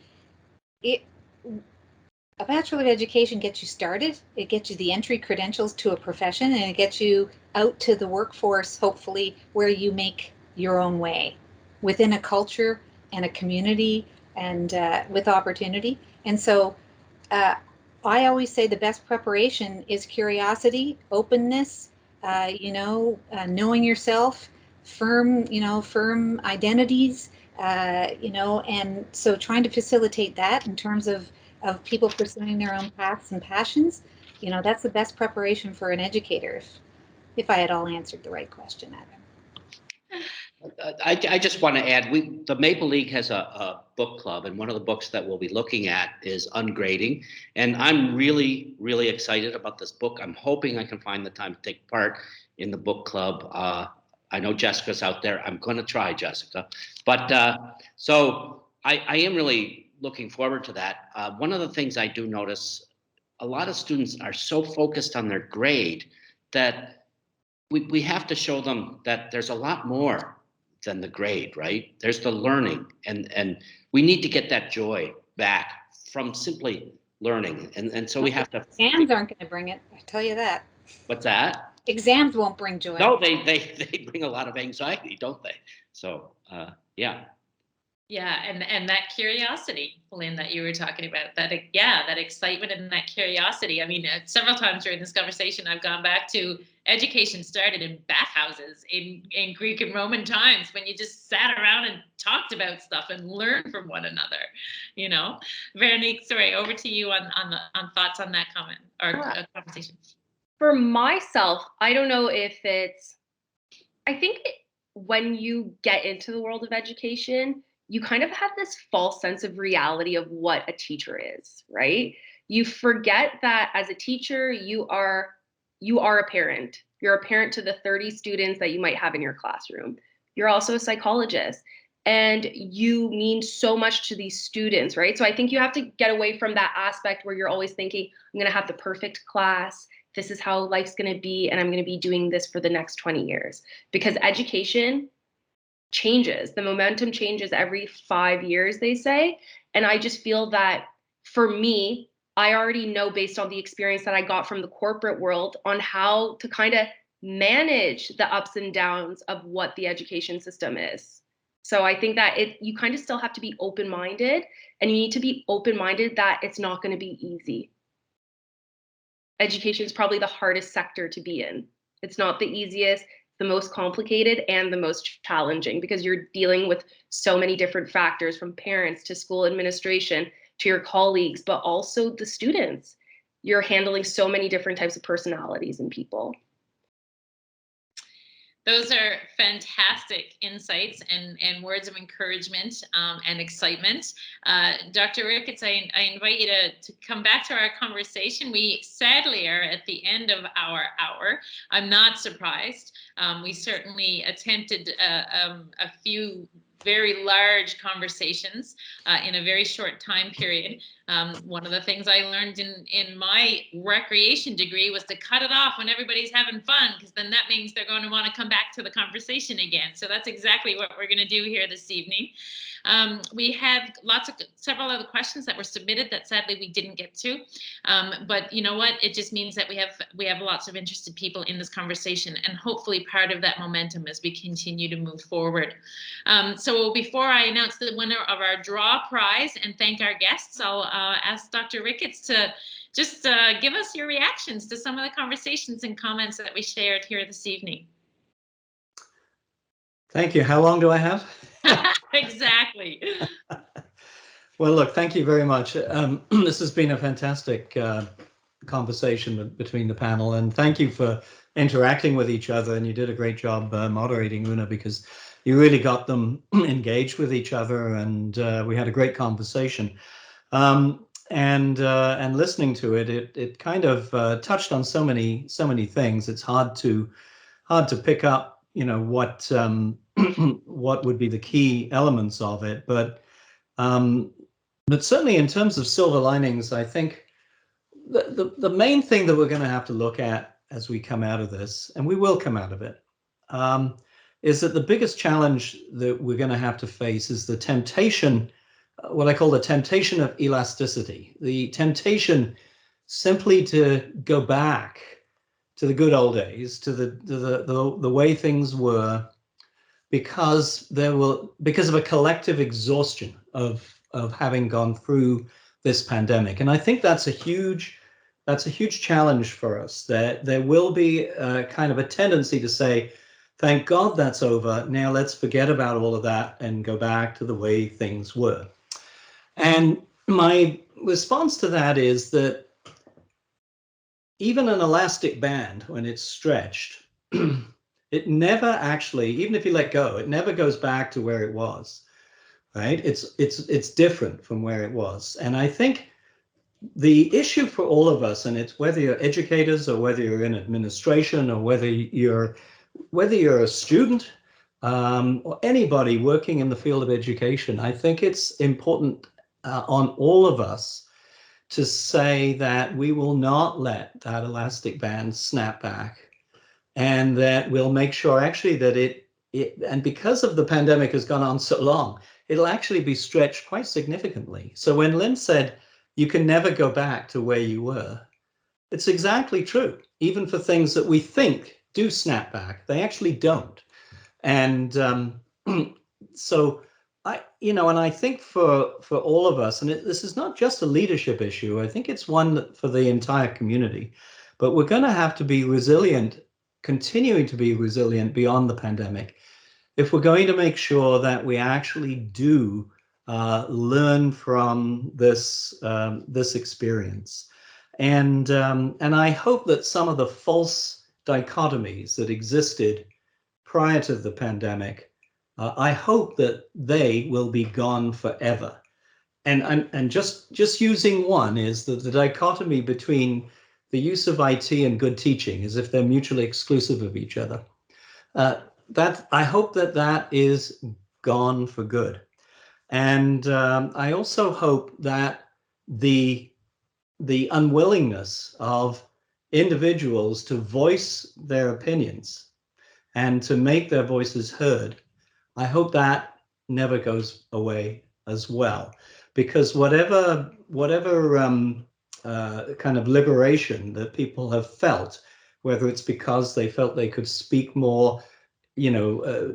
a Bachelor of Education gets you started. It gets you the entry credentials to a profession, and it gets you out to the workforce, hopefully, where you make your own way within a culture and a community and with opportunity. And so I always say the best preparation is curiosity, openness, knowing yourself, firm identities, and so trying to facilitate that in terms of people pursuing their own paths and passions, that's the best preparation for an educator, if I had all answered the right question, Adam. I just want to add, the Maple League has a book club, and one of the books that we'll be looking at is Ungrading. And I'm really, really excited about this book. I'm hoping I can find the time to take part in the book club. I know Jessica's out there. I'm going to try, Jessica. But so I am really looking forward to that. One of the things I do notice a lot of students are so focused on their grade that we have to show them that there's a lot more than the grade, right? There's the learning, and we need to get that joy back from simply learning. And so we have to. Exams aren't going to bring it, I tell you that. What's that? Exams won't bring joy. No, they bring a lot of anxiety, don't they? So yeah. Yeah, and that curiosity, Lynn, that you were talking about, that excitement and that curiosity. I mean, several times during this conversation, I've gone back to education started in bathhouses in Greek and Roman times, when you just sat around and talked about stuff and learned from one another. You know, Veronique, sorry, over to you on thoughts on that comment or conversation. For myself, I don't know if it's. I think when you get into the world of education, you kind of have this false sense of reality of what a teacher is, right? You forget that as a teacher, you are a parent. You're a parent to the 30 students that you might have in your classroom. You're also a psychologist, and you mean so much to these students, right? So I think you have to get away from that aspect where you're always thinking, I'm going to have the perfect class. This is how life's going to be, and I'm going to be doing this for the next 20 years. Because education changes. The momentum changes every 5 years, they say. And I just feel that for me, I already know, based on the experience that I got from the corporate world, on how to kind of manage the ups and downs of what the education system is. So I think that you kind of still have to be open-minded, and you need to be open-minded that it's not going to be easy. Education is probably the hardest sector to be in. It's not the easiest, the most complicated, and the most challenging, because you're dealing with so many different factors, from parents to school administration to your colleagues, but also the students. You're handling so many different types of personalities and people. Those are fantastic insights and words of encouragement and excitement. Dr. Ricketts, I invite you to come back to our conversation. We sadly are at the end of our hour. I'm not surprised. We certainly attempted a few very large conversations in a very short time period. One of the things I learned in my recreation degree was to cut it off when everybody's having fun, because then that means they're going to want to come back to the conversation again. So that's exactly what we're going to do here this evening. We have several other questions that were submitted that sadly we didn't get to, but you know what? It just means that we have lots of interested people in this conversation, and hopefully part of that momentum as we continue to move forward. So before I announce the winner of our draw prize and thank our guests, I'll ask Dr. Ricketts to just give us your reactions to some of the conversations and comments that we shared here this evening. Thank you. How long do I have? Exactly. Well, look, thank you very much. This has been a fantastic conversation between the panel, and thank you for interacting with each other. And you did a great job moderating, Una, because you really got them engaged with each other, and we had a great conversation. And listening to it, it kind of touched on so many things. It's hard to pick up, you know, what what would be the key elements of it, but certainly in terms of silver linings, I think the main thing that we're going to have to look at as we come out of this, and we will come out of it, is that the biggest challenge that we're going to have to face is the temptation, what I call the temptation of elasticity, the temptation simply to go back to the good old days, to the way things were, because of a collective exhaustion of having gone through this pandemic. And I think that's a huge challenge for us. There will be a kind of a tendency to say, thank God that's over. Now let's forget about all of that and go back to the way things were. And my response to that is that even an elastic band, when it's stretched, it never actually, even if you let go, it never goes back to where it was, right? It's different from where it was. And I think the issue for all of us, and it's whether you're educators or whether you're in administration or whether you're a student or anybody working in the field of education, I think it's important on all of us to say that we will not let that elastic band snap back, and that we'll make sure actually that it and because of the pandemic has gone on so long, it'll actually be stretched quite significantly. So when Lynn said you can never go back to where you were, it's exactly true. Even for things that we think do snap back, they actually don't. And so and I think for all of us, and this is not just a leadership issue, I think it's one for the entire community, but we're going to have to be resilient, continuing to be resilient beyond the pandemic, if we're going to make sure that we actually do learn from this experience. And I hope that some of the false dichotomies that existed prior to the pandemic, I hope that they will be gone forever. And just using one is that the dichotomy between the use of IT and good teaching, as if they're mutually exclusive of each other. That I hope that is gone for good. And I also hope that the unwillingness of individuals to voice their opinions and to make their voices heard, I hope that never goes away as well, because whatever kind of liberation that people have felt, whether it's because they felt they could speak more,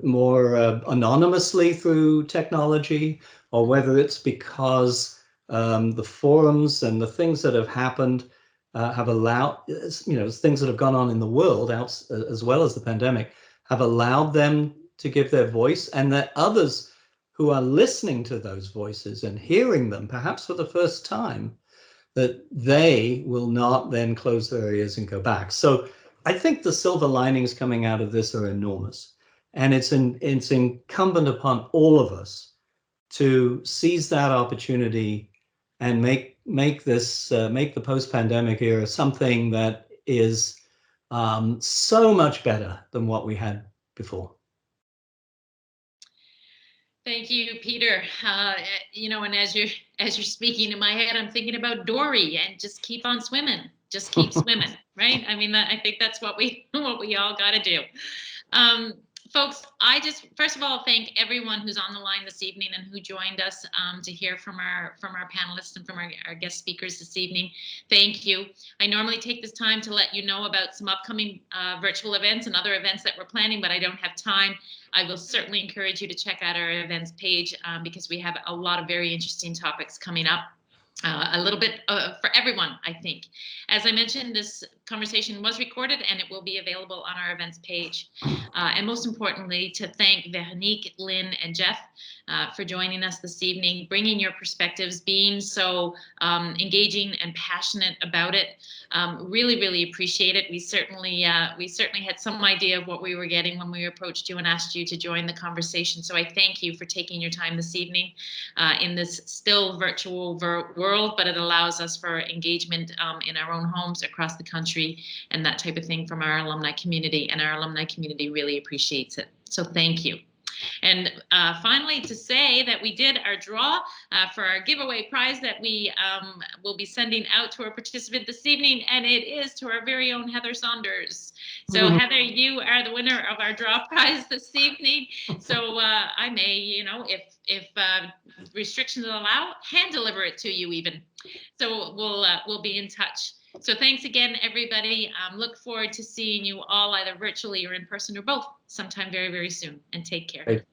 more anonymously through technology, or whether it's because the forums and the things that have happened have allowed, things that have gone on in the world as well as the pandemic, have allowed them to give their voice, and that others who are listening to those voices and hearing them, perhaps for the first time, that they will not then close their ears and go back. So I think the silver linings coming out of this are enormous. And it's incumbent upon all of us to seize that opportunity and make the post-pandemic era something that is so much better than what we had before. Thank you, Peter. And as you're speaking in my head, I'm thinking about Dory and just keep on swimming. Just keep swimming, right? I mean, I think that's what we all got to do. Folks, I just first of all thank everyone who's on the line this evening and who joined us to hear from our panelists and from our guest speakers this evening. Thank you. I normally take this time to let you know about some upcoming virtual events and other events that we're planning, but I don't have time. I will certainly encourage you to check out our events page because we have a lot of very interesting topics coming up. A little bit for everyone, I think. As I mentioned, this conversation was recorded and it will be available on our events page. And most importantly, to thank Veronique, Lynn, and Jeff for joining us this evening, bringing your perspectives, being so engaging and passionate about it. Really, really appreciate it. We certainly had some idea of what we were getting when we approached you and asked you to join the conversation. So I thank you for taking your time this evening in this still virtual world, but it allows us for engagement in our own homes across the country and that type of thing from our alumni community, and our alumni community really appreciates it. So thank you. And finally, to say that we did our draw for our giveaway prize that we will be sending out to our participant this evening, and it is to our very own Heather Saunders. So Heather, you are the winner of our draw prize this evening. So I may, if restrictions allow, hand deliver it to you even. So we'll be in touch. So thanks again, everybody. Look forward to seeing you all either virtually or in person or both sometime very, very soon. And take care. Great.